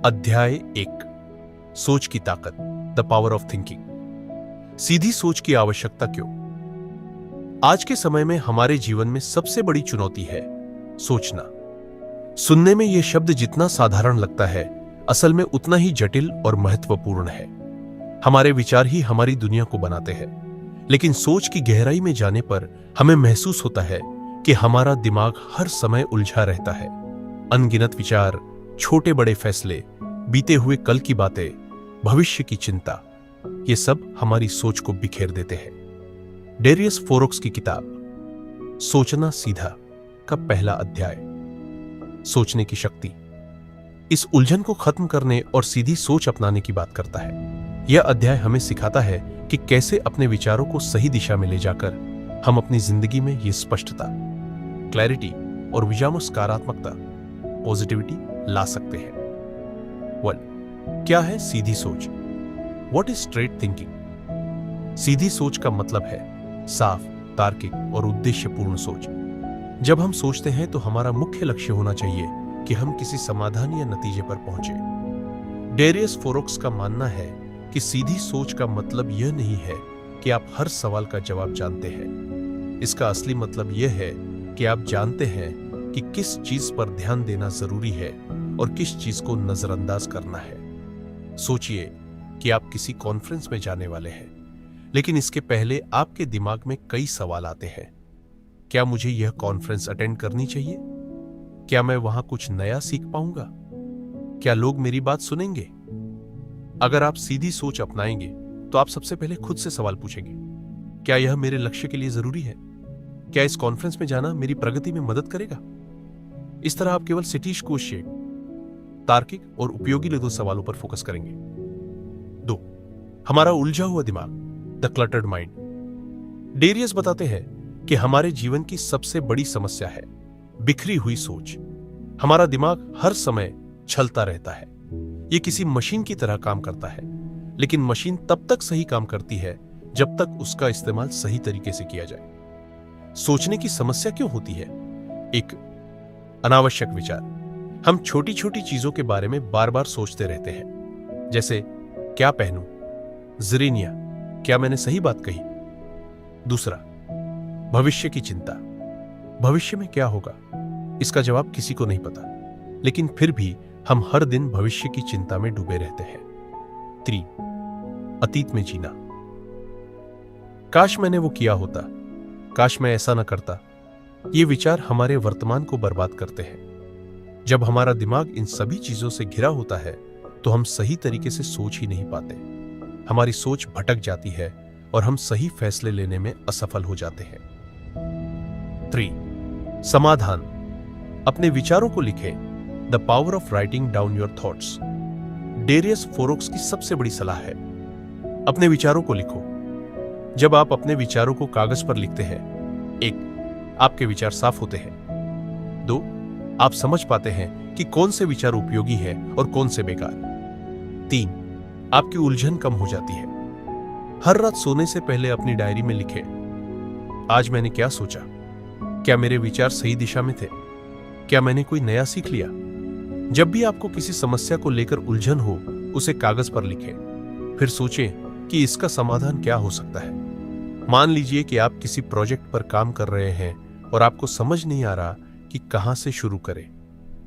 अध्याय 1 सोच की ताकत, द पावर ऑफ थिंकिंग। सीधी सोच की आवश्यकता क्यों? आज के समय में हमारे जीवन में सबसे बड़ी चुनौती है सोचना। सुनने में यह शब्द जितना साधारण लगता है, असल में उतना ही जटिल और महत्वपूर्ण है। हमारे विचार ही हमारी दुनिया को बनाते हैं, लेकिन सोच की गहराई में जाने पर हमें महसूस होता है कि हमारा दिमाग हर समय उलझा रहता है। अनगिनत विचार, छोटे बड़े फैसले, बीते हुए कल की बातें, भविष्य की चिंता, ये सब हमारी सोच को बिखेर देते हैं। डेरियस फोरोक्स की किताब सोचना सीधा का पहला अध्याय सोचने की शक्ति इस उलझन को खत्म करने और सीधी सोच अपनाने की बात करता है। यह अध्याय हमें सिखाता है कि कैसे अपने विचारों को सही दिशा में ले जाकर हम अपनी जिंदगी में ये स्पष्टता, क्लैरिटी और विजाम सकारात्मकता, पॉजिटिविटी ला सकते हैं। 1. क्या है सीधी सोच? What is straight thinking? सीधी सोच का मतलब है साफ, तार्किक और उद्देश्यपूर्ण सोच। जब हम सोचते हैं तो हमारा मुख्य लक्ष्य होना चाहिए कि हम किसी समाधान या नतीजे पर पहुंचे। डेरियस फोरोक्स का मानना है कि सीधी सोच का मतलब यह नहीं है कि आप हर सवाल का जवाब जानते हैं। इसका असली मतलब यह है कि आप जानते हैं कि किस चीज पर ध्यान देना जरूरी है और किस चीज को नजरअंदाज करना है। सोचिए कि आप किसी कॉन्फ्रेंस में जाने वाले हैं, लेकिन इसके पहले आपके दिमाग में कई सवाल आते हैं। क्या मुझे यह कॉन्फ्रेंस अटेंड करनी चाहिए? क्या मैं वहां कुछ नया सीख पाऊंगा? क्या लोग मेरी बात सुनेंगे? अगर आप सीधी सोच अपनाएंगे तो आप सबसे पहले खुद से सवाल पूछेंगे, क्या यह मेरे लक्ष्य के लिए जरूरी है? क्या इस कॉन्फ्रेंस में जाना मेरी प्रगति में मदद करेगा? इस तरह आप केवल सटीक क्वेश्चन, तार्किक और उपयोगी दो सवालों पर फोकस करेंगे। 2. हमारा उलझा हुआ दिमाग, द क्लटर्ड माइंड। डेरियस बताते हैं कि हमारे जीवन की सबसे बड़ी समस्या है बिखरी हुई सोच। हमारा दिमाग हर समय छलता रहता है। यह किसी मशीन की तरह काम करता है, लेकिन मशीन तब तक सही काम करती है जब तक उसका इस्तेमाल सही तरीके से किया जाए। सोचने की समस्या क्यों होती है? 1. अनावश्यक विचार। हम छोटी छोटी चीजों के बारे में बार बार सोचते रहते हैं, जैसे क्या पहनूं, ज़रीनिया, क्या मैंने सही बात कही? 2. भविष्य की चिंता। भविष्य में क्या होगा, इसका जवाब किसी को नहीं पता, लेकिन फिर भी हम हर दिन भविष्य की चिंता में डूबे रहते हैं। 3. अतीत में जीना। काश मैंने वो किया होता, काश मैं ऐसा न करता। ये विचार हमारे वर्तमान को बर्बाद करते हैं। जब हमारा दिमाग इन सभी चीजों से घिरा होता है तो हम सही तरीके से सोच ही नहीं पाते। हमारी सोच भटक जाती है और हम सही फैसले लेने में असफल हो जाते हैं। 3. समाधान। अपने विचारों को लिखें, the power of writing down your thoughts. Darius Foroux की सबसे बड़ी सलाह है अपने विचारों को लिखो। जब आप अपने विचारों को कागज पर लिखते हैं, 1. आपके विचार साफ होते हैं। 2. आप समझ पाते हैं कि कौन से विचार उपयोगी है और कौन से बेकार। 3. आपकी उलझन कम हो जाती है। हर रात सोने से पहले अपनी डायरी में लिखें, आज मैंने क्या सोचा? क्या मेरे विचार सही दिशा में थे? क्या मैंने कोई नया सीख लिया? जब भी आपको किसी समस्या को लेकर उलझन हो, उसे कागज पर लिखें। फिर सोचें कि इसका समाधान क्या हो सकता है। मान लीजिए कि आप किसी प्रोजेक्ट पर काम कर रहे हैं और आपको समझ नहीं आ रहा कि कहां से शुरू करें,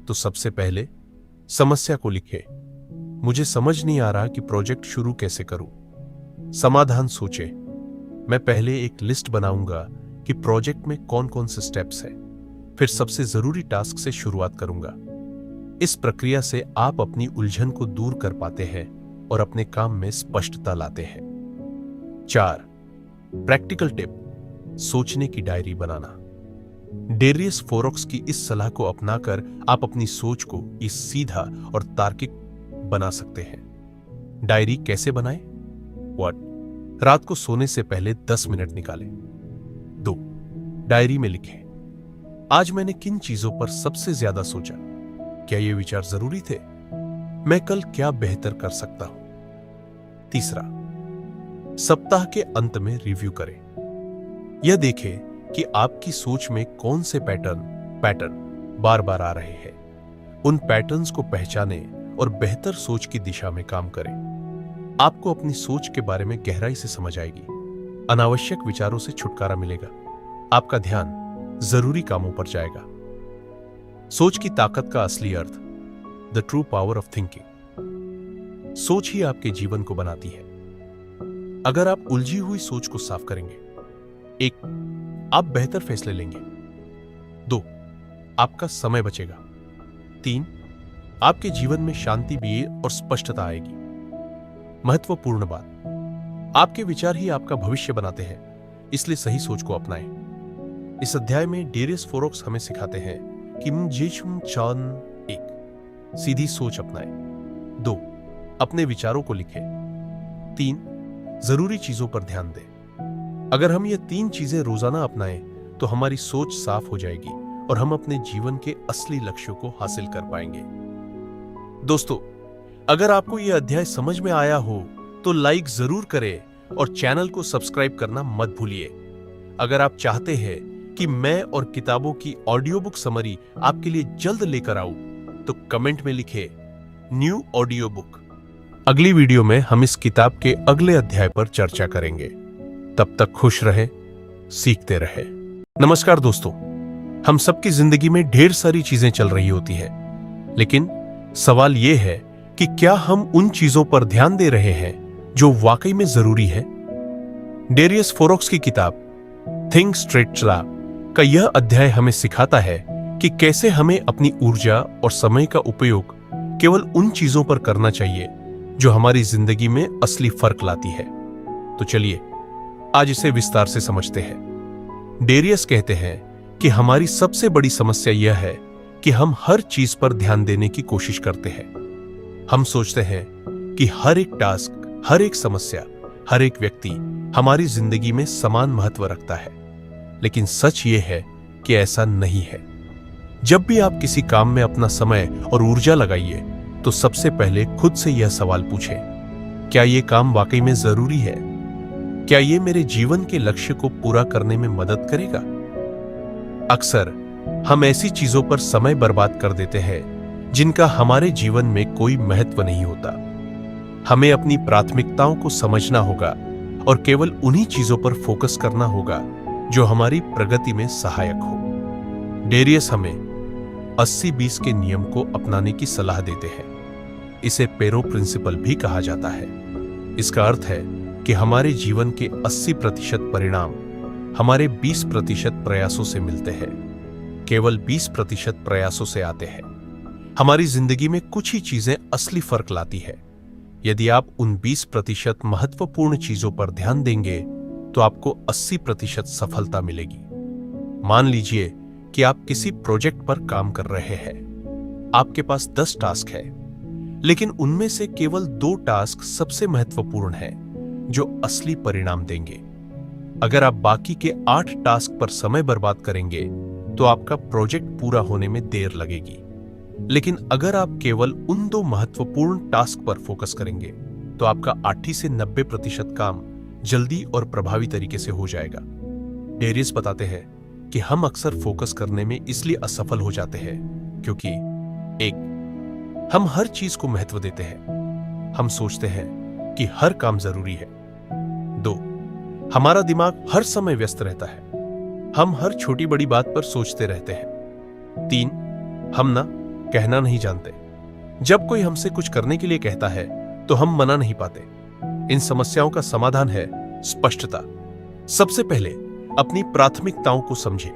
तो सबसे पहले समस्या को लिखें। मुझे समझ नहीं आ रहा कि प्रोजेक्ट शुरू कैसे करूं। समाधान सोचें। मैं पहले एक लिस्ट बनाऊंगा कि प्रोजेक्ट में कौन कौन से स्टेप्स हैं, फिर सबसे जरूरी टास्क से शुरुआत करूंगा। इस प्रक्रिया से आप अपनी उलझन को दूर कर पाते हैं और अपने काम में स्पष्टता लाते हैं। 4. प्रैक्टिकल टिप, सोचने की डायरी बनाना। डेरियस फोरोक्स की इस सलाह को अपनाकर आप अपनी सोच को इस सीधा और तार्किक बना सकते हैं। डायरी कैसे बनाएं? 1. रात को सोने से पहले 10 मिनट निकालें। 2. डायरी में लिखें, आज मैंने किन चीजों पर सबसे ज्यादा सोचा? क्या ये विचार जरूरी थे? मैं कल क्या बेहतर कर सकता हूं? 3. सप्ताह के अंत में रिव्यू करें। यह देखें कि आपकी सोच में कौन से पैटर्न बार बार आ रहे हैं। उन पैटर्न्स को पहचानें और बेहतर सोच की दिशा में काम करें। आपको अपनी सोच के बारे में गहराई से समझ आएगी, अनावश्यक विचारों से छुटकारा मिलेगा, आपका ध्यान जरूरी कामों पर जाएगा। सोच की ताकत का असली अर्थ, the true power of thinking. सोच ही आपके जीवन को बनाती है। अगर आप उलझी हुई सोच को साफ करेंगे, 1, आप बेहतर फैसले लेंगे। 2, आपका समय बचेगा। 3, आपके जीवन में शांति भी और स्पष्टता आएगी। महत्वपूर्ण बात, आपके विचार ही आपका भविष्य बनाते हैं, इसलिए सही सोच को अपनाएं। इस अध्याय में डेरियस फोरोक्स हमें सिखाते हैं कि 1, सीधी सोच अपनाएं। 2, अपने विचारों को लिखें। 3, जरूरी चीजों पर ध्यान दें। अगर हम ये 3 चीजें रोजाना अपनाएं तो हमारी सोच साफ हो जाएगी और हम अपने जीवन के असली लक्ष्यों को हासिल कर पाएंगे। दोस्तों, अगर आपको यह अध्याय समझ में आया हो तो लाइक जरूर करें और चैनल को सब्सक्राइब करना मत भूलिए। अगर आप चाहते हैं कि मैं और किताबों की ऑडियो बुक समरी आपके लिए जल्द लेकर आऊं तो कमेंट में लिखें न्यू ऑडियो बुक। अगली वीडियो में हम इस किताब के अगले अध्याय पर चर्चा करेंगे। तब तक खुश रहे, सीखते रहे। नमस्कार दोस्तों, हम सबकी जिंदगी में ढेर सारी चीजें चल रही होती है, लेकिन सवाल यह है कि क्या हम उन चीजों पर ध्यान दे रहे हैं जो वाकई में जरूरी है। डेरियस फोरोक्स की किताब थिंक स्ट्रेट का यह अध्याय हमें सिखाता है कि कैसे हमें अपनी ऊर्जा और समय का उपयोग केवल उन चीजों पर करना चाहिए जो हमारी जिंदगी में असली फर्क लाती है। तो चलिए आज इसे विस्तार से समझते हैं। डेरियस कहते हैं कि हमारी सबसे बड़ी समस्या यह है कि हम हर चीज पर ध्यान देने की कोशिश करते हैं। हम सोचते हैं कि हर एक टास्क, हर एक समस्या, हर एक व्यक्ति हमारी जिंदगी में समान महत्व रखता है, लेकिन सच यह है कि ऐसा नहीं है। जब भी आप किसी काम में अपना समय और ऊर्जा लगाइए तो सबसे पहले खुद से यह सवाल पूछें, क्या यह काम वाकई में जरूरी है? क्या यह मेरे जीवन के लक्ष्य को पूरा करने में मदद करेगा? अक्सर हम ऐसी चीजों पर समय बर्बाद कर देते हैं जिनका हमारे जीवन में कोई महत्व नहीं होता। हमें अपनी प्राथमिकताओं को समझना होगा और केवल उन्हीं चीजों पर फोकस करना होगा जो हमारी प्रगति में सहायक हो। डेरियस हमें 80-20 के नियम को अपनाने की सलाह देते हैं। इसे पेरो प्रिंसिपल भी कहा जाता है। इसका अर्थ है कि हमारे जीवन के 80% परिणाम हमारे 20% प्रयासों से मिलते हैं, केवल 20% प्रयासों से आते हैं। हमारी जिंदगी में कुछ ही चीजें असली फर्क लाती है। यदि आप उन 20% महत्वपूर्ण चीजों पर ध्यान देंगे तो आपको 80% सफलता मिलेगी। मान लीजिए कि आप किसी प्रोजेक्ट पर काम कर रहे हैं। आपके पास 10 टास्क है, लेकिन उनमें से केवल 2 टास्क सबसे महत्वपूर्ण हैं, जो असली परिणाम देंगे। अगर आप बाकी के 8 टास्क पर समय बर्बाद करेंगे तो आपका प्रोजेक्ट पूरा होने में देर लगेगी। लेकिन अगर आप केवल उन 2 महत्वपूर्ण टास्क पर फोकस करेंगे तो आपका 80 से 90% काम जल्दी और प्रभावी तरीके से हो जाएगा। डेरियस बताते हैं कि हम अक्सर फोकस करने में इसलिए असफल हो जाते हैं क्योंकि 1, हम हर चीज को महत्व देते हैं। हम सोचते हैं कि हर काम जरूरी है। 2, हमारा दिमाग हर समय व्यस्त रहता है। हम हर छोटी बड़ी बात पर सोचते रहते हैं। 3, हम कहना नहीं जानते। जब कोई हमसे कुछ करने के लिए कहता है तो हम मना नहीं पाते। इन समस्याओं का समाधान है स्पष्टता। सबसे पहले अपनी प्राथमिकताओं को समझें।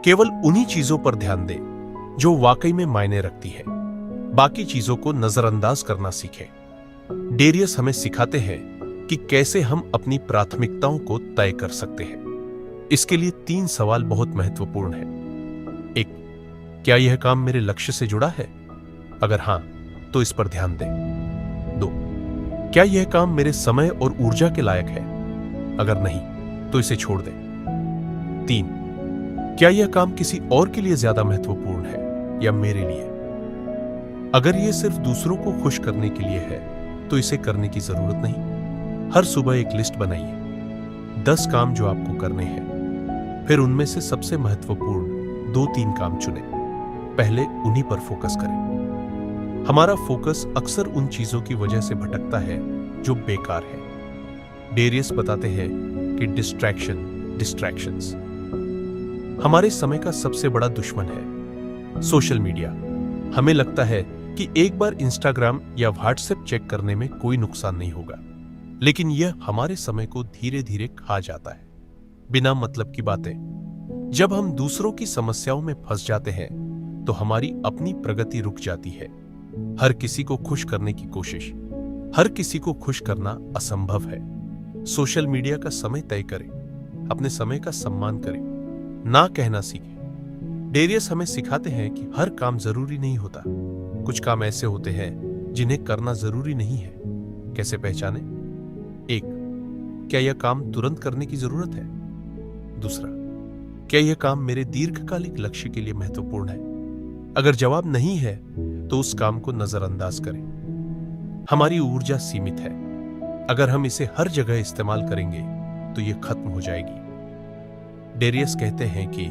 केवल उन्हीं चीजों पर ध्यान दें जो वाकई में मायने रखती है। बाकी चीजों को नजरअंदाज करना सीखें। डेरियस हमें सिखाते हैं कि कैसे हम अपनी प्राथमिकताओं को तय कर सकते हैं। इसके लिए 3 सवाल बहुत महत्वपूर्ण हैं। 1, क्या यह काम मेरे लक्ष्य से जुड़ा है? अगर हां, तो इस पर ध्यान दें। 2, क्या यह काम मेरे समय और ऊर्जा के लायक है? अगर नहीं, तो इसे छोड़ दें। 3, क्या यह काम किसी और के लिए ज्यादा महत्वपूर्ण है या मेरे लिए? अगर यह सिर्फ दूसरों को खुश करने के लिए है तो इसे करने की जरूरत नहीं। हर सुबह एक लिस्ट बनाइए, 10 काम जो आपको करने हैं। फिर उनमें से सबसे महत्वपूर्ण 2-3 काम चुनें। पहले उन्हीं पर फोकस करें। हमारा फोकस अक्सर उन चीजों की वजह से भटकता है जो बेकार है। डेरियस बताते हैं कि डिस्ट्रैक्शंस हमारे समय का सबसे बड़ा दुश्मन है। सोशल मीडिया, हमें लगता है कि एक बार इंस्टाग्राम या व्हाट्सएप चेक करने में कोई नुकसान नहीं होगा, लेकिन यह हमारे समय को धीरे धीरे खा जाता है। बिना मतलब की बातें। जब हम दूसरों की समस्याओं में फंस जाते हैं तो हमारी अपनी प्रगति रुक जाती है। हर किसी को खुश करने की कोशिश, हर किसी को खुश करना असंभव है। सोशल मीडिया का समय तय करें, अपने समय का सम्मान करें, ना कहना सीखें। डेरियस हमें सिखाते हैं कि हर काम जरूरी नहीं होता। कुछ काम ऐसे होते हैं जिन्हें करना जरूरी नहीं है। कैसे पहचाने? 1, क्या यह काम तुरंत करने की जरूरत है? दूसरा, क्या यह काम मेरे दीर्घकालिक लक्ष्य के लिए महत्वपूर्ण है? अगर जवाब नहीं है तो उस काम को नजरअंदाज करें। हमारी ऊर्जा सीमित है। अगर हम इसे हर जगह इस्तेमाल करेंगे तो यह खत्म हो जाएगी। डेरियस कहते हैं कि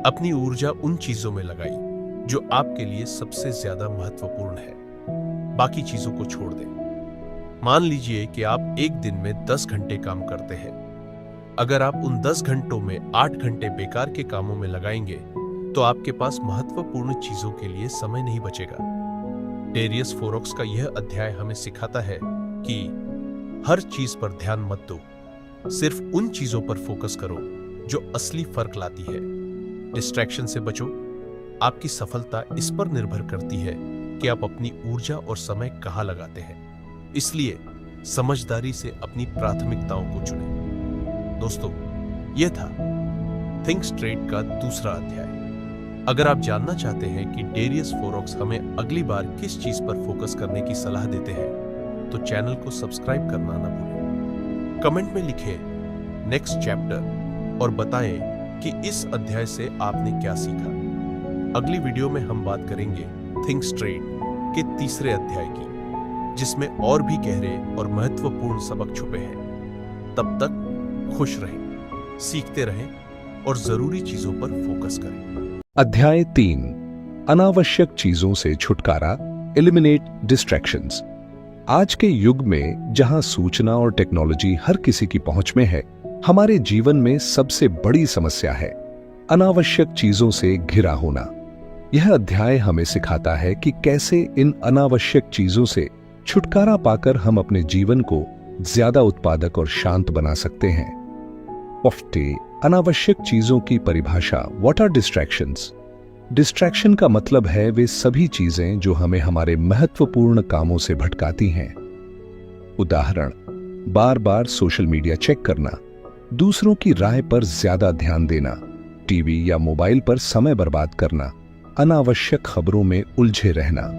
अपनी ऊर्जा उन चीजों में लगाइए जो आपके लिए सबसे ज्यादा महत्वपूर्ण है। बाकी चीजों को छोड़ दें। मान लीजिए कि आप एक दिन में 10 घंटे काम करते हैं। अगर आप उन 10 घंटों में 8 घंटे बेकार के कामों में लगाएंगे तो आपके पास महत्वपूर्ण चीजों के लिए समय नहीं बचेगा। डेरियस फोरॉक्स का यह अध्याय हमें सिखाता है कि हर चीज पर ध्यान मत दो, सिर्फ उन चीजों पर फोकस करो जो असली फर्क लाती है। डिस्ट्रैक्शन से बचो। आपकी सफलता इस पर निर्भर करती है कि आप अपनी ऊर्जा और समय कहां लगाते हैं। इसलिए समझदारी से अपनी प्राथमिकताओं को चुनें। दोस्तों, यह था थिंक स्ट्रेट का दूसरा अध्याय। अगर आप जानना चाहते हैं कि डेरियस फोरॉक्स हमें अगली बार किस चीज पर फोकस करने की सलाह देते हैं तो चैनल को सब्सक्राइब करना न भूलें। कमेंट में लिखें नेक्स्ट चैप्टर और बताएं कि इस अध्याय से आपने क्या सीखा। अगली वीडियो में हम बात करेंगे थिंक स्ट्रेट के तीसरे अध्याय की, जिसमें और भी गहरे और महत्वपूर्ण सबक छुपे हैं। तब तक खुश रहें, सीखते रहें और जरूरी चीजों पर फोकस करें। अध्याय 3, अनावश्यक चीजों से छुटकारा, एलिमिनेट डिस्ट्रैक्शंस। आज के युग में जहां सूचना और टेक्नोलॉजी हर किसी की पहुंच में है, हमारे जीवन में सबसे बड़ी समस्या है अनावश्यक चीजों से घिरा होना। यह अध्याय हमें सिखाता है कि कैसे इन अनावश्यक चीजों से छुटकारा पाकर हम अपने जीवन को ज्यादा उत्पादक और शांत बना सकते हैं। अनावश्यक चीजों की परिभाषा। What are distractions? डिस्ट्रैक्शन का मतलब है वे सभी चीजें जो हमें हमारे महत्वपूर्ण कामों से भटकाती हैं। उदाहरण, बार बार सोशल मीडिया चेक करना, दूसरों की राय पर ज्यादा ध्यान देना, टीवी या मोबाइल पर समय बर्बाद करना, अनावश्यक खबरों में उलझे रहना।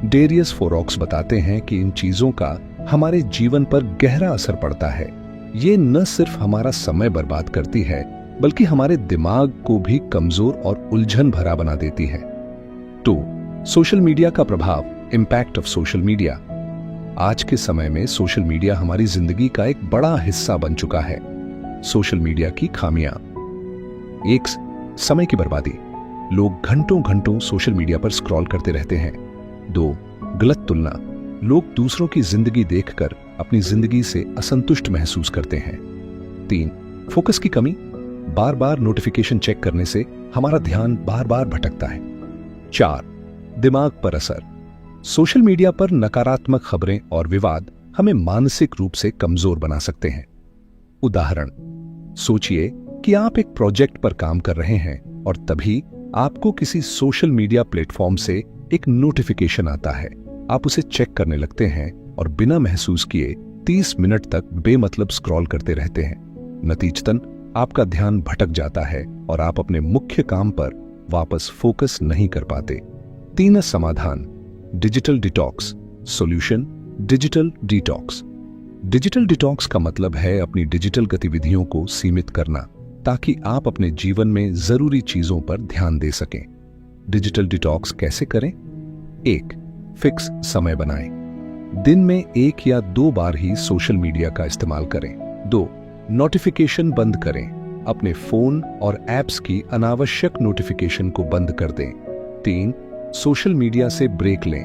डेरियस फोरॉक्स बताते हैं कि इन चीजों का हमारे जीवन पर गहरा असर पड़ता है। ये न सिर्फ हमारा समय बर्बाद करती है बल्कि हमारे दिमाग को भी कमजोर और उलझन भरा बना देती है। 2, सोशल मीडिया का प्रभाव, इंपैक्ट ऑफ सोशल मीडिया। आज के समय में सोशल मीडिया हमारी जिंदगी का एक बड़ा हिस्सा बन चुका है। सोशल मीडिया की खामियां। 1, समय की बर्बादी। लोग घंटों घंटों सोशल मीडिया पर स्क्रॉल करते रहते हैं। 2, गलत तुलना। लोग दूसरों की जिंदगी देखकर अपनी जिंदगी से असंतुष्ट महसूस करते हैं। 3, फोकस की कमी। बार बार नोटिफिकेशन चेक करने से हमारा ध्यान बार बार भटकता है। 4, दिमाग पर असर। सोशल मीडिया पर नकारात्मक खबरें और विवाद हमें मानसिक रूप से कमजोर बना सकते हैं। उदाहरण, सोचिए कि आप एक प्रोजेक्ट पर काम कर रहे हैं और तभी आपको किसी सोशल मीडिया प्लेटफॉर्म से एक नोटिफिकेशन आता है। आप उसे चेक करने लगते हैं और बिना महसूस किए 30 मिनट तक बेमतलब स्क्रॉल करते रहते हैं। नतीजतन आपका ध्यान भटक जाता है और आप अपने मुख्य काम पर वापस फोकस नहीं कर पाते। 3 समाधान, digital detox. Solution, digital detox. Digital detox का मतलब है अपनी डिजिटल गतिविधियों को सीमित करना ताकि आप अपने जीवन में जरूरी चीजों पर ध्यान दे सकें। डिजिटल डिटॉक्स कैसे करें? 1, फिक्स समय बनाएं। दिन में 1 या 2 बार ही सोशल मीडिया का इस्तेमाल करें। 2, नोटिफिकेशन बंद करें। अपने फोन और ऐप्स की अनावश्यक नोटिफिकेशन को बंद कर दें। 3, सोशल मीडिया से ब्रेक लें।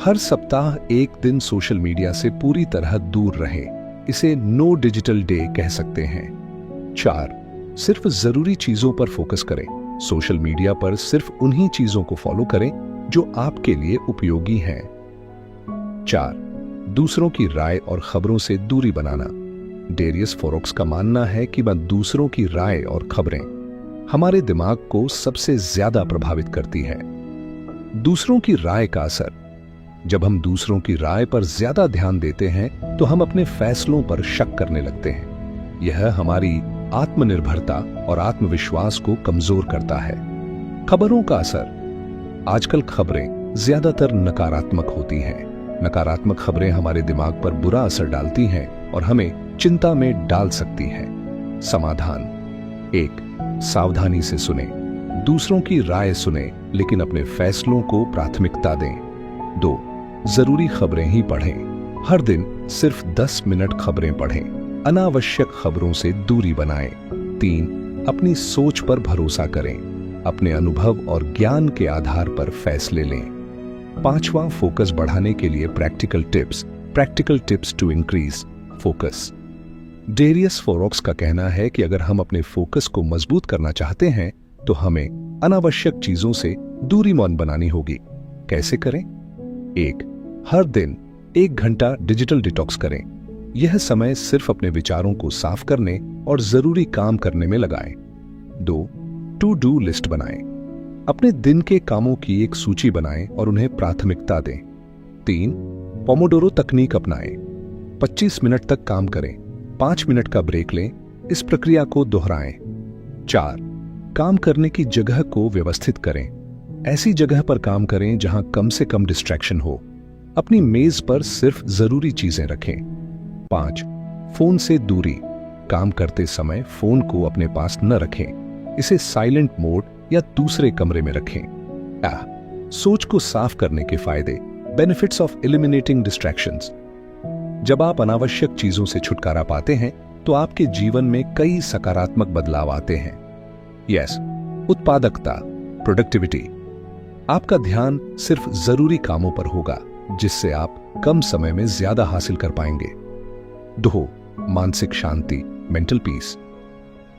हर सप्ताह एक दिन सोशल मीडिया से पूरी तरह दूर रहें। इसे नो डिजिटल डे कह सकते हैं। 4. सिर्फ जरूरी चीजों पर फोकस करें। सोशल मीडिया पर सिर्फ उन्हीं चीजों को फॉलो करें जो आपके लिए उपयोगी हैं। 4. दूसरों की राय और खबरों से दूरी बनाना। डेरियस फोरॉक्स का मानना है कि दूसरों की राय और खबरें हमारे दिमाग को सबसे ज्यादा प्रभावित करती है। दूसरों की राय का असर। जब हम दूसरों की राय पर ज्यादा ध्यान देते हैं तो हम अपने फैसलों पर शक करने लगते हैं। यह हमारी आत्मनिर्भरता और आत्मविश्वास को कमजोर करता है। खबरों का असर। आजकल खबरें ज्यादातर नकारात्मक होती हैं। नकारात्मक खबरें हमारे दिमाग पर बुरा असर डालती हैं और हमें चिंता में डाल सकती हैं। समाधान। 1. सावधानी से सुने। दूसरों की राय सुने लेकिन अपने फैसलों को प्राथमिकता दें। 2. जरूरी खबरें ही पढ़ें। हर दिन सिर्फ 10 मिनट खबरें पढ़ें। अनावश्यक खबरों से दूरी बनाएं। 3. अपनी सोच पर भरोसा करें। अपने अनुभव और ज्ञान के आधार पर फैसले लें। 5वां, फोकस बढ़ाने के लिए practical tips to increase focus. Darius Foroux का कहना है कि अगर हम अपने फोकस को मजबूत करना चाहते हैं तो हमें अनावश्यक चीजों से दूरी बनानी होगी। कैसे करें? 1. हर दिन 1 घंटा डिजिटल डिटॉक्स करें। यह समय सिर्फ अपने विचारों को साफ करने और जरूरी काम करने में लगाएं। 2. टू डू लिस्ट बनाएं। अपने दिन के कामों की एक सूची बनाएं और उन्हें प्राथमिकता दें। 3. पोमोडोरो तकनीक अपनाएं। 25 मिनट तक काम करें, 5 मिनट का ब्रेक लें। इस प्रक्रिया को दोहराएं। 4. काम करने की जगह को व्यवस्थित करें। ऐसी जगह पर काम करें जहां कम से कम डिस्ट्रैक्शन हो। अपनी मेज पर सिर्फ जरूरी चीजें रखें। 5. फोन से दूरी। काम करते समय फोन को अपने पास न रखें। इसे साइलेंट मोड या दूसरे कमरे में रखें। सोच को साफ करने के फायदे। Benefits of eliminating distractions. जब आप अनावश्यक चीजों से छुटकारा पाते हैं तो आपके जीवन में कई सकारात्मक बदलाव आते हैं। उत्पादकता, प्रोडक्टिविटी। आपका ध्यान सिर्फ जरूरी कामों पर होगा जिससे आप कम समय में ज्यादा हासिल कर पाएंगे। 2. मानसिक शांति, मेंटल पीस।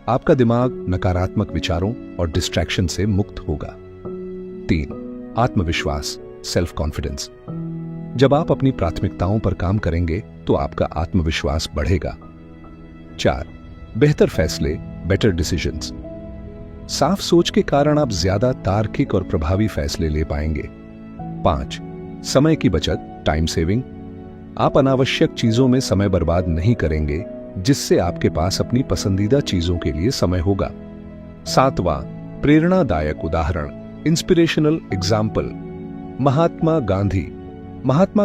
आपका दिमाग नकारात्मक विचारों और डिस्ट्रैक्शन से मुक्त होगा। 3. आत्मविश्वास, सेल्फ कॉन्फिडेंस। जब आप अपनी प्राथमिकताओं पर काम करेंगे तो आपका आत्मविश्वास बढ़ेगा। 4. बेहतर फैसले, बेटर डिसीजंस। साफ सोच के कारण आप ज्यादा तार्किक और प्रभावी फैसले ले पाएंगे। 5. समय की बचत, टाइम सेविंग। आप अनावश्यक चीजों में समय बर्बाद नहीं करेंगे जिससे आपके पास अपनी पसंदीदा चीजों के लिए समय होगा। 7वां, प्रेरणादायक उदाहरण, इंस्पिरेशनल एग्जाम्पल। महात्मा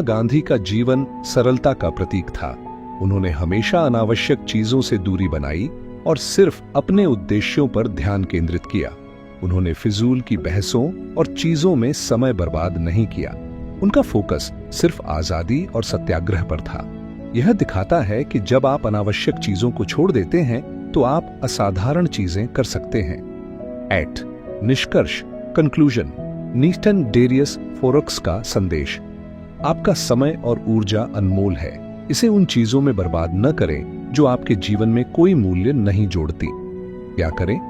गांधी का जीवन सरलता का प्रतीक था। उन्होंने हमेशा अनावश्यक चीजों से दूरी बनाई और सिर्फ अपने उद्देश्यों पर ध्यान केंद्रित किया। उन्होंने फिजूल की बहसों और चीजों में समय बर्बाद नहीं किया। उनका फोकस सिर्फ आजादी और सत्याग्रह पर था। यह दिखाता है कि जब आप अनावश्यक चीजों को छोड़ देते हैं तो आप असाधारण चीजें कर सकते हैं। 8. निष्कर्ष, कंक्लूजन। नीटन डेरियस फोरॉक्स का संदेश। आपका समय और ऊर्जा अनमोल है। इसे उन चीजों में बर्बाद न करें जो आपके जीवन में कोई मूल्य नहीं जोड़ती। क्या करें?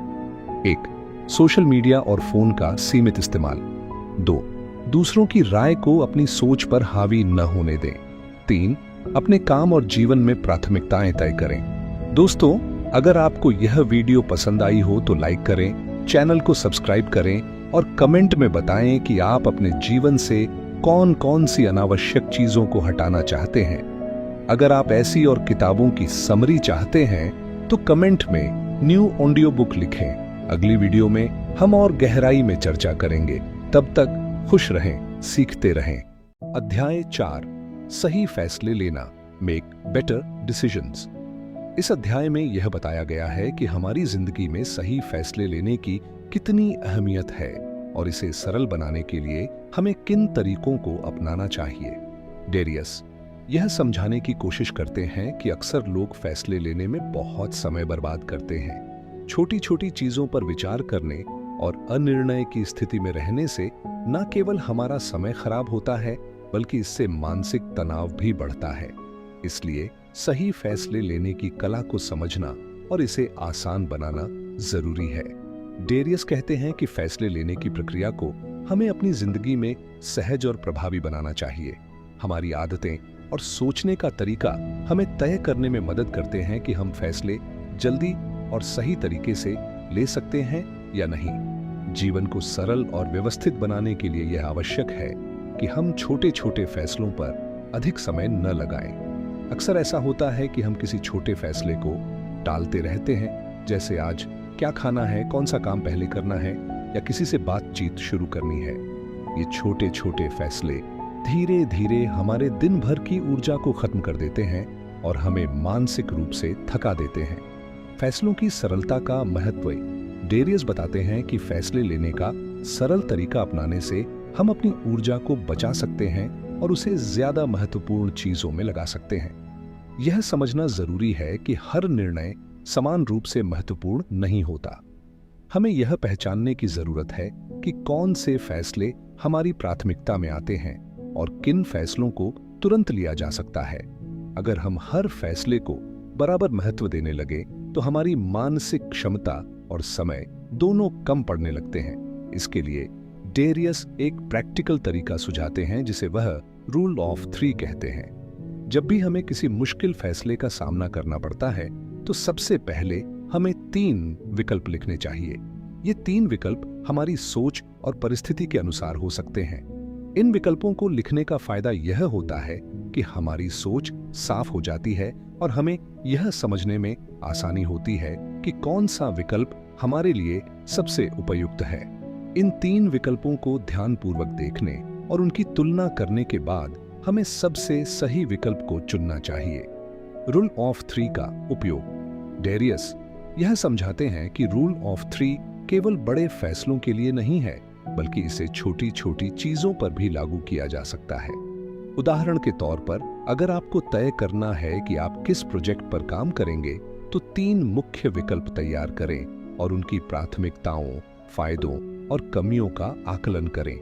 1. सोशल मीडिया और फोन का सीमित इस्तेमाल। 2. दूसरों की राय को अपनी सोच पर हावी न होने दें। 3. अपने काम और जीवन में प्राथमिकताएं तय करें। दोस्तों, अगर आपको यह वीडियो पसंद आई हो तो लाइक करें, चैनल को सब्सक्राइब करें और कमेंट में बताएं कि आप अपने जीवन से कौन कौन सी अनावश्यक चीजों को हटाना चाहते हैं। अगर आप ऐसी और किताबों की समरी चाहते हैं तो कमेंट में न्यू ऑडियो बुक लिखें। अगली वीडियो में हम और गहराई में चर्चा करेंगे। तब तक खुश रहें, सीखते रहें। अध्याय 4, सही फैसले लेना, मेक बेटर डिसीजंस। इस अध्याय में यह बताया गया है कि हमारी जिंदगी में सही फैसले लेने की कितनी अहमियत है और इसे सरल बनाने के लिए हमें किन तरीकों को अपनाना चाहिए। डेरियस यह समझाने की कोशिश करते हैं कि अक्सर लोग फैसले लेने में बहुत समय बर्बाद करते हैं। छोटी छोटी चीजों पर विचार करने और अनिर्णय की स्थिति में रहने से न केवल हमारा समय खराब होता है बल्कि इससे मानसिक तनाव भी बढ़ता है। इसलिए सही फैसले लेने की कला को समझना और इसे आसान बनाना जरूरी है। डेरियस कहते हैं कि फैसले लेने की प्रक्रिया को हमें अपनी जिंदगी में सहज और प्रभावी बनाना चाहिए। हमारी आदतें और सोचने का तरीका हमें तय करने में मदद करते हैं कि हम फैसले जल्दी और सही तरीके से ले सकते हैं या नहीं। जीवन को सरल और व्यवस्थित बनाने के लिए यह आवश्यक है कि हम छोटे छोटे फैसलों पर अधिक समय न लगाएं। अक्सर ऐसा होता है कि हम किसी छोटे फैसले को टालते रहते हैं, जैसे आज क्या खाना है, कौन सा काम पहले करना है या किसी से बातचीत शुरू करनी है। ये छोटे छोटे फैसले धीरे धीरे हमारे दिन भर की ऊर्जा को खत्म कर देते हैं और हमें मानसिक रूप से थका देते हैं। फैसलों की सरलता का महत्व डेरियस बताते हैं कि फैसले लेने का सरल तरीका अपनाने से हम अपनी ऊर्जा को बचा सकते हैं और उसे ज्यादा महत्वपूर्ण चीजों में लगा सकते हैं। यह समझना जरूरी है कि हर निर्णय समान रूप से महत्वपूर्ण नहीं होता। हमें यह पहचानने की जरूरत है कि कौन से फैसले हमारी प्राथमिकता में आते हैं और किन फैसलों को तुरंत लिया जा सकता है। अगर हम हर फैसले को बराबर महत्व देने लगे तो हमारी मानसिक क्षमता और समय दोनों कम पड़ने लगते हैं। इसके लिए डेरियस एक प्रैक्टिकल तरीका सुझाते हैं जिसे वह रूल ऑफ 3 कहते हैं। जब भी हमें किसी मुश्किल फैसले का सामना करना पड़ता है तो सबसे पहले हमें 3 विकल्प लिखने चाहिए। ये 3 विकल्प हमारी सोच और परिस्थिति के अनुसार हो सकते हैं। इन विकल्पों को लिखने का फायदा यह होता है कि हमारी सोच साफ हो जाती है और हमें यह समझने में आसानी होती है कि कौन सा विकल्प हमारे लिए सबसे उपयुक्त है। इन 3 विकल्पों को ध्यानपूर्वक देखने और उनकी तुलना करने के बाद हमें सबसे सही विकल्प को चुनना चाहिए। रूल ऑफ 3 का उपयोग डेरियस यह समझाते हैं कि रूल ऑफ 3 केवल बड़े फैसलों के लिए नहीं है, बल्कि इसे छोटी छोटी चीजों पर भी लागू किया जा सकता है। उदाहरण के तौर पर, अगर आपको तय करना है कि आप किस प्रोजेक्ट पर काम करेंगे, तो 3 मुख्य विकल्प तैयार करें और उनकी प्राथमिकताओं, फायदों और कमियों का आकलन करें।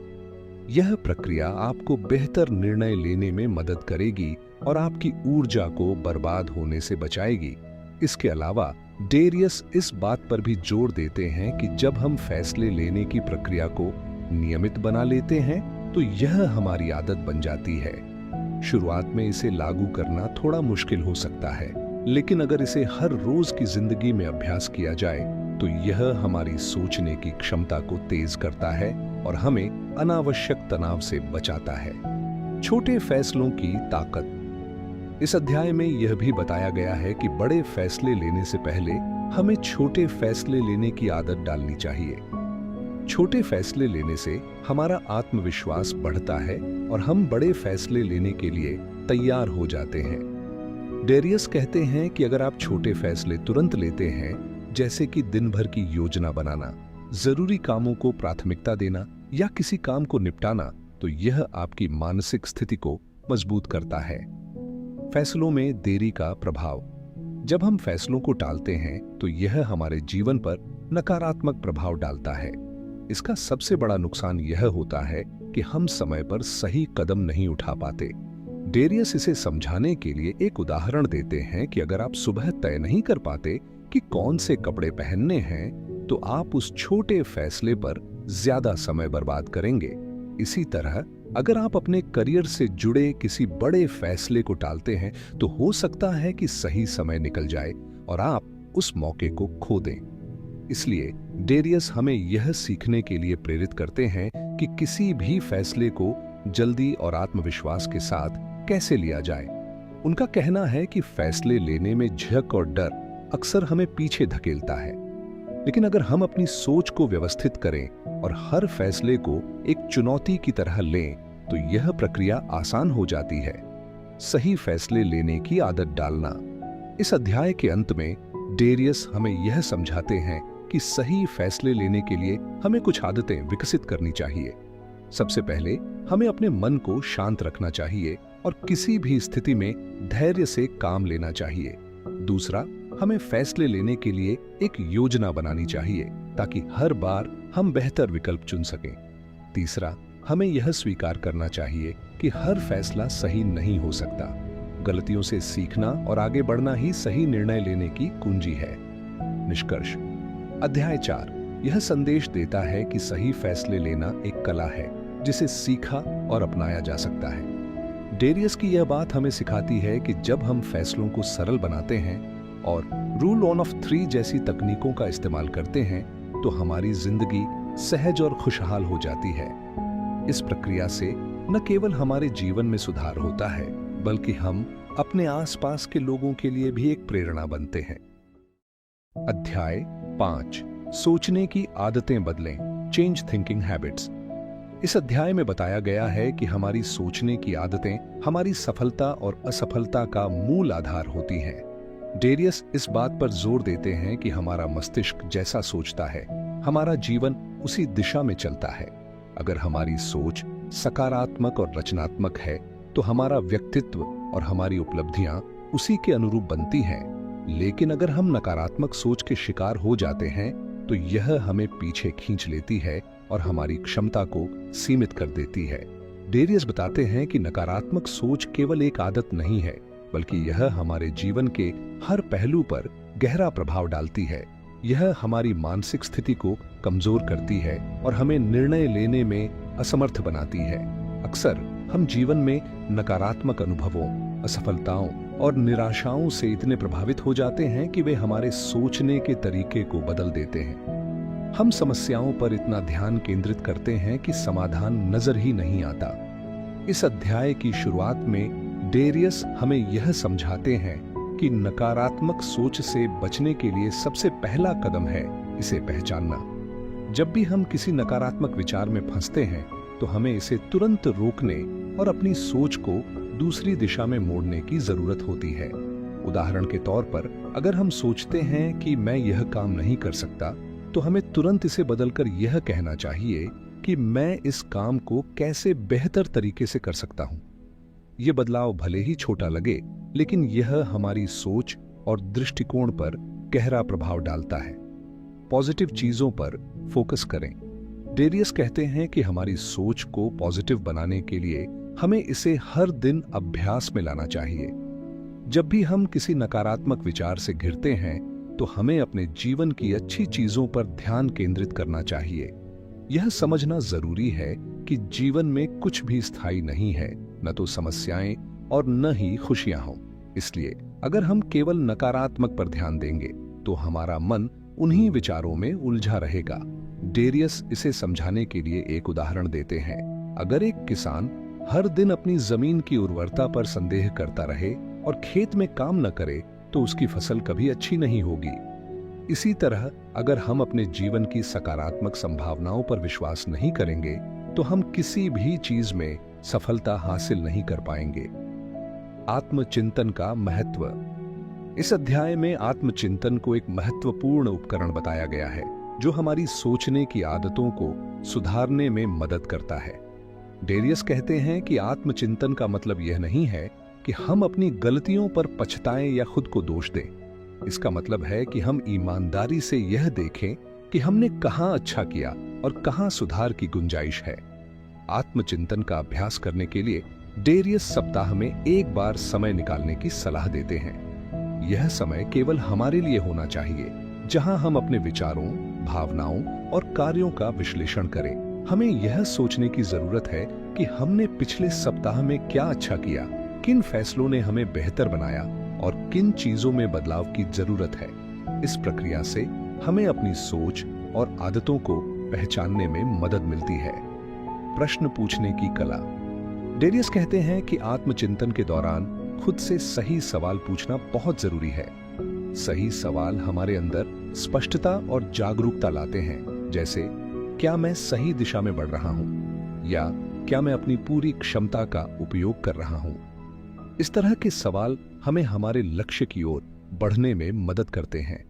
यह प्रक्रिया आपको बेहतर निर्णय लेने में मदद करेगी और आपकी ऊर्जा को बर्बाद होने से बचाएगी। इसके अलावा डेरियस इस बात पर भी जोर देते हैं कि जब हम फैसले लेने की प्रक्रिया को नियमित बना लेते हैं तो यह हमारी आदत बन जाती है। शुरुआत में इसे लागू करना थोड़ा मुश्किल हो सकता है, लेकिन अगर इसे हर रोज की जिंदगी में अभ्यास किया जाए तो यह हमारी सोचने की क्षमता को तेज करता है और हमें अनावश्यक तनाव से बचाता है। छोटे फैसलों की ताकत। इस अध्याय में यह भी बताया गया है कि बड़े फैसले लेने से पहले हमें छोटे फैसले लेने की आदत डालनी चाहिए। छोटे फैसले लेने से हमारा आत्मविश्वास बढ़ता है और हम बड़े फैसले लेने के लिए तैयार हो जाते हैं। डेरियस कहते हैं कि अगर आप छोटे फैसले तुरंत लेते हैं, जैसे कि दिन भर की योजना बनाना, जरूरी कामों को प्राथमिकता देना या किसी काम को निपटाना, तो यह आपकी मानसिक स्थिति को मजबूत करता है। फैसलों में देरी का प्रभाव। जब हम फैसलों को टालते हैं तो यह हमारे जीवन पर नकारात्मक प्रभाव डालता है। इसका सबसे बड़ा नुकसान यह होता है कि हम समय पर सही कदम नहीं उठा पाते। डेरियस इसे समझाने के लिए एक उदाहरण देते हैं कि अगर आप सुबह तय नहीं कर पाते कि कौन से कपड़े पहनने हैं, तो आप उस छोटे फैसले पर ज्यादा समय बर्बाद करेंगे। इसी तरह अगर आप अपने करियर से जुड़े किसी बड़े फैसले को टालते हैं तो हो सकता है कि सही समय निकल जाए और आप उस मौके को खो दें। इसलिए डेरियस हमें यह सीखने के लिए प्रेरित करते हैं कि किसी भी फैसले को जल्दी और आत्मविश्वास के साथ कैसे लिया जाए। उनका कहना है कि फैसले लेने में झिझक और डर अक्सर हमें पीछे धकेलता है, लेकिन अगर हम अपनी सोच को व्यवस्थित करें और हर फैसले को एक चुनौती की तरह लें तो यह प्रक्रिया आसान हो जाती है। सही फैसले लेने की आदत डालना। इस अध्याय के अंत में डेरियस हमें यह समझाते हैं कि सही फैसले लेने के लिए हमें कुछ आदतें विकसित करनी चाहिए। सबसे पहले हमें अपने मन को शांत रखना चाहिए और किसी भी स्थिति में धैर्य से काम लेना चाहिए। दूसरा, हमें फैसले लेने के लिए एक योजना बनानी चाहिए ताकि हर बार हम बेहतर विकल्प चुन सकें। तीसरा, हमें यह स्वीकार करना चाहिए कि हर फैसला सही नहीं हो सकता। गलतियों से सीखना और आगे बढ़ना ही सही निर्णय लेने की कुंजी है। निष्कर्ष: अध्याय 4 यह संदेश देता है कि सही फैसले लेना एक कला है जिसे सीखा और अपनाया जा सकता है। डेरियस की यह बात हमें सिखाती है कि जब हम फैसलों को सरल बनाते हैं और रूल 1 of 3 जैसी तकनीकों का इस्तेमाल करते हैं तो हमारी जिंदगी सहज और खुशहाल हो जाती है। इस प्रक्रिया से न केवल हमारे जीवन में सुधार होता है बल्कि हम अपने आसपास के लोगों के लिए भी एक प्रेरणा बनते हैं। अध्याय 5 सोचने की आदतें बदलें, चेंज थिंकिंग हैबिट्स। इस अध्याय में बताया गया है कि हमारी सोचने की आदतें हमारी सफलता और असफलता का मूल आधार होती हैं। डेरियस इस बात पर जोर देते हैं कि हमारा मस्तिष्क जैसा सोचता है, हमारा जीवन उसी दिशा में चलता है। अगर हमारी सोच सकारात्मक और रचनात्मक है तो हमारा व्यक्तित्व और हमारी उपलब्धियां उसी के अनुरूप बनती हैं। लेकिन अगर हम नकारात्मक सोच के शिकार हो जाते हैं तो यह हमें पीछे खींच लेती है और हमारी क्षमता को सीमित कर देती है। डेरियस बताते हैं कि नकारात्मक सोच केवल एक आदत नहीं है बल्कि यह हमारे जीवन के हर पहलू पर गहरा प्रभाव डालती है। यह हमारी मानसिक स्थिति को कमजोर करती है और हमें निर्णय लेने में असमर्थ बनाती है। अक्सर हम जीवन में नकारात्मक अनुभवों, असफलताओं और निराशाओं से इतने प्रभावित हो जाते हैं कि वे हमारे सोचने के तरीके को बदल देते हैं। हम समस्याओं पर इतना ध्यान केंद्रित करते हैं कि समाधान नजर ही नहीं आता। इस अध्याय की शुरुआत में डेरियस हमें यह समझाते हैं कि नकारात्मक सोच से बचने के लिए सबसे पहला कदम है इसे पहचानना। जब भी हम किसी नकारात्मक विचार में फंसते हैं तो हमें इसे तुरंत रोकने और अपनी सोच को दूसरी दिशा में मोड़ने की जरूरत होती है। उदाहरण के तौर पर, अगर हम सोचते हैं कि मैं यह काम नहीं कर सकता तो हमें तुरंत इसे बदलकर यह कहना चाहिए कि मैं इस काम को कैसे बेहतर तरीके से कर सकता हूं। यह बदलाव भले ही छोटा लगे लेकिन यह हमारी सोच और दृष्टिकोण पर गहरा प्रभाव डालता है। पॉजिटिव चीजों पर फोकस करें। डेरियस कहते हैं कि हमारी सोच को पॉजिटिव बनाने के लिए हमें इसे हर दिन अभ्यास में लाना चाहिए। जब भी हम किसी नकारात्मक विचार से घिरते हैं तो हमें अपने जीवन की अच्छी चीजों पर ध्यान केंद्रित करना चाहिए। यह समझना जरूरी है कि जीवन में कुछ भी स्थायी नहीं है, न तो समस्याएं और न ही खुशियां हों। इसलिए अगर हम केवल नकारात्मक पर ध्यान देंगे तो हमारा मन उन्हीं विचारों में उलझा रहेगा। डेरियस इसे समझाने के लिए एक उदाहरण देते हैं। अगर एक किसान हर दिन अपनी जमीन की उर्वरता पर संदेह करता रहे और खेत में काम न करे तो उसकी फसल कभी अच्छी नहीं होगी। इसी तरह अगर हम अपने जीवन की सकारात्मक संभावनाओं पर विश्वास नहीं करेंगे तो हम किसी भी चीज में सफलता हासिल नहीं कर पाएंगे। आत्मचिंतन का महत्व। इस अध्याय में आत्मचिंतन को एक महत्वपूर्ण उपकरण बताया गया है जो हमारी सोचने की आदतों को सुधारने में मदद करता है। डेरियस कहते हैं कि आत्मचिंतन का मतलब यह नहीं है कि हम अपनी गलतियों पर पछताएं या खुद को दोष दें। इसका मतलब है कि हम ईमानदारी से यह देखें कि हमने कहां अच्छा किया और कहां सुधार की गुंजाइश है। आत्मचिंतन का अभ्यास करने के लिए डेरियस सप्ताह में एक बार समय निकालने की सलाह देते हैं। यह समय केवल हमारे लिए होना चाहिए जहां हम अपने विचारों, भावनाओं और कार्यों का विश्लेषण करें। हमें यह सोचने की जरूरत है कि हमने पिछले सप्ताह में क्या अच्छा किया, किन फैसलों ने हमें बेहतर बनाया और किन चीजों में बदलाव की जरूरत है। इस प्रक्रिया से हमें अपनी सोच और आदतों को पहचानने में मदद मिलती है। प्रश्न पूछने की कला। डेरियस कहते हैं कि आत्मचिंतन के दौरान खुद से सही सवाल पूछना बहुत जरूरी है। सही सवाल हमारे अंदर स्पष्टता और जागरूकता लाते हैं, जैसे क्या मैं सही दिशा में बढ़ रहा हूं या क्या मैं अपनी पूरी क्षमता का उपयोग कर रहा हूं। इस तरह के सवाल हमें हमारे लक्ष्य की ओर बढ़ने में मदद करते हैं।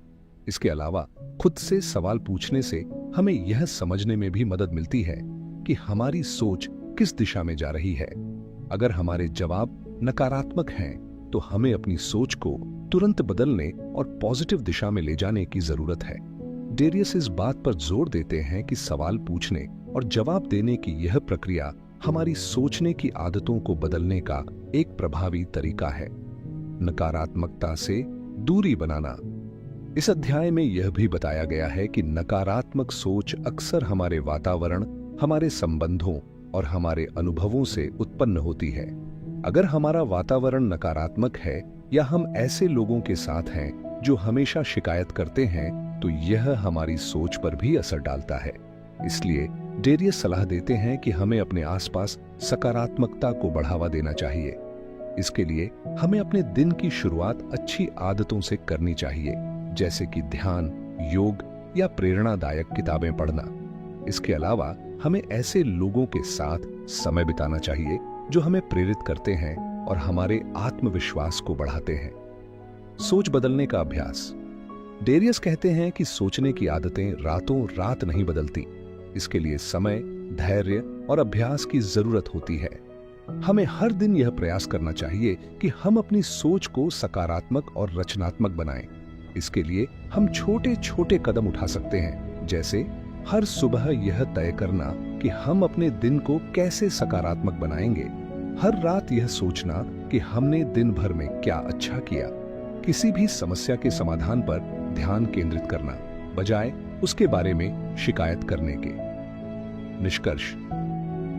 इसके अलावा खुद से सवाल पूछने से हमें यह समझने में भी मदद मिलती है कि हमारी सोच किस दिशा में जा रही है। अगर हमारे जवाब नकारात्मक हैं, तो हमें अपनी सोच को तुरंत बदलने और पॉजिटिव दिशा में ले जाने की जरूरत है। डेरियस इस बात पर जोर देते हैं कि सवाल पूछने और जवाब देने की यह प्रक्रिया हमारी सोचने की आदतों को बदलने का एक प्रभावी तरीका है। नकारात्मकता से दूरी बनाना। इस अध्याय में यह भी बताया गया है कि नकारात्मक सोच अक्सर हमारे वातावरण, हमारे संबंधों और हमारे अनुभवों से उत्पन्न होती है। अगर हमारा वातावरण नकारात्मक है या हम ऐसे लोगों के साथ हैं जो हमेशा शिकायत करते हैं, तो यह हमारी सोच पर भी असर डालता है। इसलिए डेरियस सलाह देते हैं कि हमें अपने आसपास सकारात्मकता को बढ़ावा देना चाहिए। इसके लिए हमें अपने दिन की शुरुआत अच्छी आदतों से करनी चाहिए, जैसे कि ध्यान, योग या प्रेरणादायक किताबें पढ़ना। इसके अलावा हमें ऐसे लोगों के साथ समय बिताना चाहिए जो हमें प्रेरित करते हैं और हमारे आत्मविश्वास को बढ़ाते हैं। सोच बदलने का अभ्यास। डेरियस कहते हैं कि सोचने की आदतें रातों रात नहीं बदलती। इसके लिए समय, धैर्य और अभ्यास की जरूरत होती है। हमें हर दिन यह प्रयास करना चाहिए कि हम अपनी सोच को सकारात्मक और रचनात्मक बनाएं। इसके लिए हम छोटे छोटे कदम उठा सकते हैं, जैसे हर सुबह यह तय करना कि हम अपने दिन को कैसे सकारात्मक बनाएंगे। हर रात यह सोचना कि हमने दिन भर में क्या अच्छा किया। किसी भी समस्या के समाधान पर ध्यान केंद्रित करना, बजाय उसके बारे में शिकायत करने के। निष्कर्ष।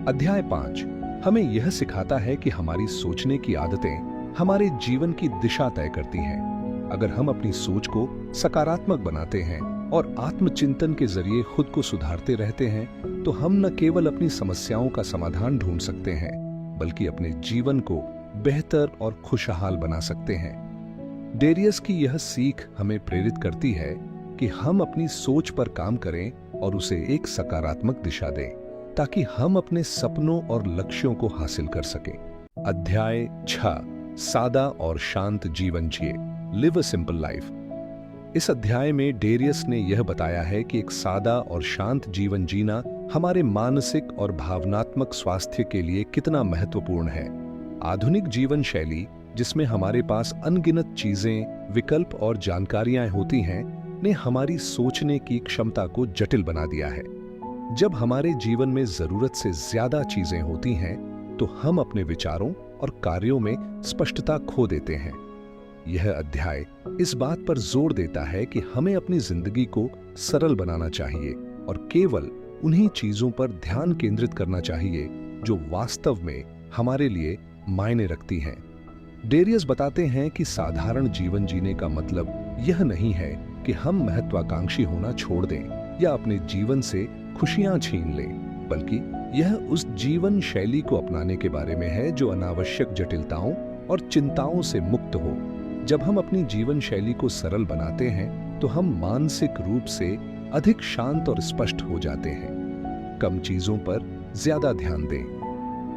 अध्याय 5 हमें यह सिखाता है कि हमारी सोचने की आदतें हमारे जीवन की दिशा तय करती हैं। अगर हम अपनी सोच को सकारात्मक बनाते हैं और आत्मचिंतन के जरिए खुद को सुधारते रहते हैं, तो हम न केवल अपनी समस्याओं का समाधान ढूंढ सकते हैं, बल्कि अपने जीवन को बेहतर और खुशहाल बना सकते हैं। डेरियस की यह सीख हमें प्रेरित करती है कि हम अपनी सोच पर काम करें और उसे एक सकारात्मक दिशा दें, ताकि हम अपने सपनों और लक्ष्यों को हासिल कर सकें। अध्याय 6 सादा और शांत जीवन जिए, लिव अ सिंपल लाइफ। इस अध्याय में डेरियस ने यह बताया है कि एक सादा और शांत जीवन जीना हमारे मानसिक और भावनात्मक स्वास्थ्य के लिए कितना महत्वपूर्ण है। आधुनिक जीवन शैली, जिसमें हमारे पास अनगिनत चीजें, विकल्प और जानकारियां होती हैं, ने हमारी सोचने की क्षमता को जटिल बना दिया है। जब हमारे जीवन में जरूरत से ज्यादा चीजें होती हैं, तो हम अपने विचारों और कार्यों में स्पष्टता खो देते हैं। यह अध्याय इस बात पर जोर देता है कि हमें अपनी जिंदगी को सरल बनाना चाहिए और केवल उन्हीं चीजों पर ध्यान केंद्रित करना चाहिए जो वास्तव में हमारे लिए मायने रखती हैं। डेरियस बताते हैं कि साधारण जीवन जीने का मतलब यह नहीं है कि हम महत्वाकांक्षी होना छोड़ दें या अपने जीवन से खुशियां छीन लें, बल्कि यह उस जीवन शैली को अपनाने के बारे में है जो अनावश्यक जटिलताओं और चिंताओं से मुक्त हो। जब हम अपनी जीवन शैली को सरल बनाते हैं, तो हम मानसिक रूप से अधिक शांत और स्पष्ट हो जाते हैं। कम चीजों पर ज्यादा ध्यान दें।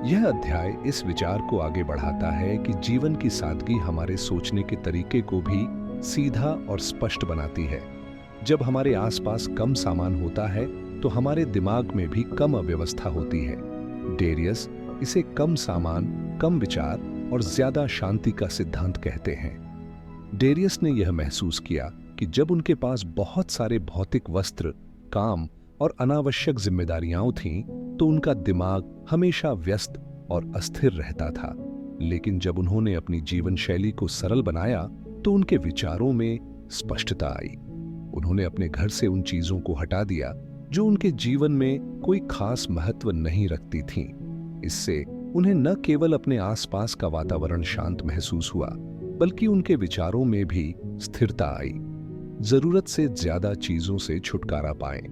यह अध्याय इस विचार को आगे बढ़ाता है कि जीवन की सादगी हमारे सोचने के तरीके को भी सीधा और स्पष्ट बनाती है। जब हमारे आसपास कम सामान होता है, तो हमारे दिमाग में भी कम अव्यवस्था होती है। डेरियस इसे कम सामान, कम विचार और ज्यादा शांति का सिद्धांत कहते हैं। डेरियस ने यह महसूस किया कि जब उनके पास बहुत सारे भौतिक वस्त्र, काम और अनावश्यक जिम्मेदारियां थीं, तो उनका दिमाग हमेशा व्यस्त और अस्थिर रहता था। लेकिन जब उन्होंने अपनी जीवन शैली को सरल बनाया, तो उनके विचारों में स्पष्टता आई। उन्होंने अपने घर से उन चीजों को हटा दिया जो उनके जीवन में कोई खास महत्व नहीं रखती थीं। इससे उन्हें न केवल अपने आसपास का वातावरण शांत महसूस हुआ, बल्कि उनके विचारों में भी स्थिरता आई। जरूरत से ज्यादा चीजों से छुटकारा पाएं।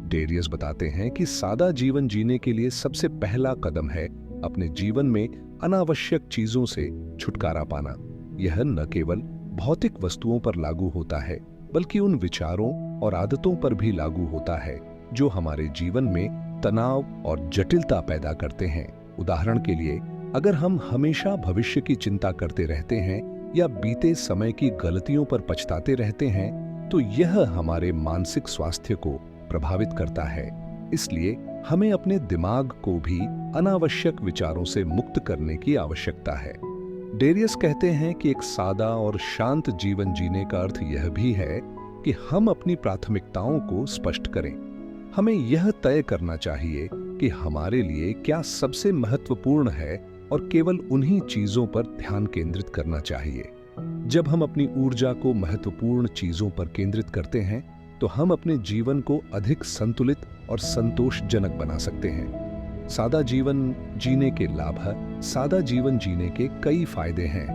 डेरियस बताते हैं कि सादा जीवन जीने के लिए सबसे पहला कदम है अपने जीवन में अनावश्यक चीजों से छुटकारा पाना। यह न केवल भौतिक वस्तुओं पर लागू होता है, बल्कि उन विचारों और आदतों पर भी लागू होता है जो हमारे जीवन में तनाव और जटिलता पैदा करते हैं। उदाहरण के लिए, अगर हम हमेशा भविष्य की चिंता करते रहते हैं या बीते समय की गलतियों पर पछताते रहते हैं, तो यह हमारे मानसिक स्वास्थ्य को प्रभावित करता है। इसलिए हमें अपने दिमाग को भी अनावश्यक विचारों से मुक्त करने की आवश्यकता है। डेरियस कहते हैं कि एक सादा और शांत जीवन जीने का अर्थ यह भी है कि हम अपनी प्राथमिकताओं को स्पष्ट करें। हमें यह तय करना चाहिए कि हमारे लिए क्या सबसे महत्वपूर्ण है और केवल उन्हीं चीजों पर ध्यान केंद्रित करना चाहिए। जब हम अपनी ऊर्जा को महत्वपूर्ण चीजों पर केंद्रित करते हैं तो हम अपने जीवन को अधिक संतुलित और संतोषजनक बना सकते हैं। सादा जीवन जीने के लाभ, सादा जीवन जीने के कई फायदे हैं।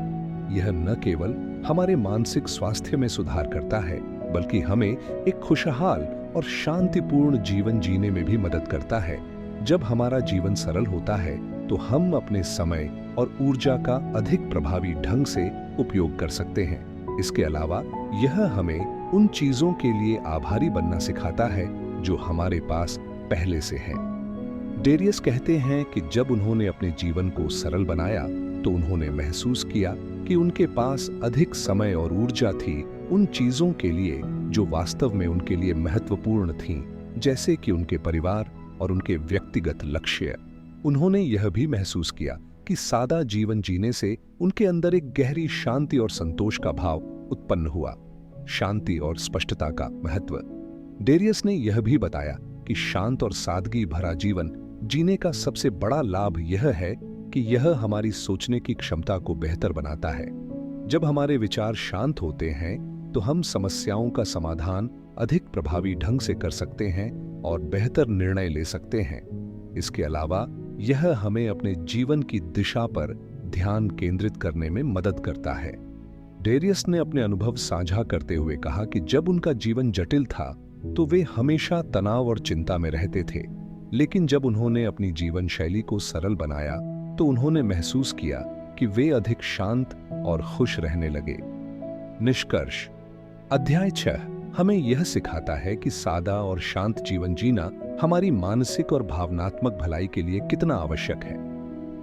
यह न केवल हमारे मानसिक स्वास्थ्य में सुधार करता है, बल्कि हमें एक खुशहाल और शांतिपूर्ण जीवन जीने में भी मदद करता है। जब हमारा जीवन सरल होता है तो हम अपने समय और ऊर्जा का अधिक प्रभावी ढंग से उपयोग कर सकते हैं। इसके अलावा यह हमें उन चीजों के लिए आभारी बनना सिखाता है जो हमारे पास पहले से हैं। डेरियस कहते हैं कि जब उन्होंने अपने जीवन को सरल बनाया तो उन्होंने महसूस किया कि उनके पास अधिक समय और ऊर्जा थी उन चीजों के लिए जो वास्तव में उनके लिए महत्वपूर्ण थीं, जैसे कि उनके परिवार और उनके व्यक्तिगत लक्ष्य। उन्होंने यह भी महसूस किया कि सादा जीवन जीने से उनके अंदर एक गहरी शांति और संतोष का भाव उत्पन्न हुआ। शांति और स्पष्टता का महत्व। डेरियस ने यह भी बताया कि शांत और सादगी भरा जीवन जीने का सबसे बड़ा लाभ यह है कि यह हमारी सोचने की क्षमता को बेहतर बनाता है। जब हमारे विचार शांत होते हैं तो हम समस्याओं का समाधान अधिक प्रभावी ढंग से कर सकते हैं और बेहतर निर्णय ले सकते हैं। इसके अलावा यह हमें अपने जीवन की दिशा पर ध्यान केंद्रित करने में मदद करता है। डेरियस ने अपने अनुभव साझा करते हुए कहा कि जब उनका जीवन जटिल था तो वे हमेशा तनाव और चिंता में रहते थे, लेकिन जब उन्होंने अपनी जीवन शैली को सरल बनाया तो उन्होंने महसूस किया कि वे अधिक शांत और खुश रहने लगे। निष्कर्ष। अध्याय 6 हमें यह सिखाता है कि सादा और शांत जीवन जीना हमारी मानसिक और भावनात्मक भलाई के लिए कितना आवश्यक है।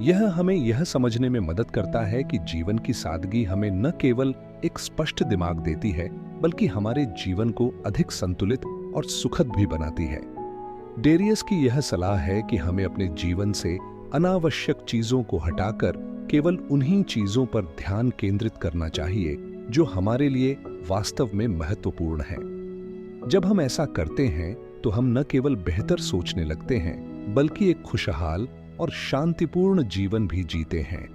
यह हमें यह समझने में मदद करता है कि जीवन की सादगी हमें न केवल एक स्पष्ट दिमाग देती है, बल्कि हमारे जीवन को अधिक संतुलित और सुखद भी बनाती है। डेरियस की यह सलाह है कि हमें अपने जीवन से अनावश्यक चीजों को हटाकर केवल उन्हीं चीजों पर ध्यान केंद्रित करना चाहिए जो हमारे लिए वास्तव में महत्वपूर्ण है। जब हम ऐसा करते हैं तो हम न केवल बेहतर सोचने लगते हैं, बल्कि एक खुशहाल और शांतिपूर्ण जीवन भी जीते हैं।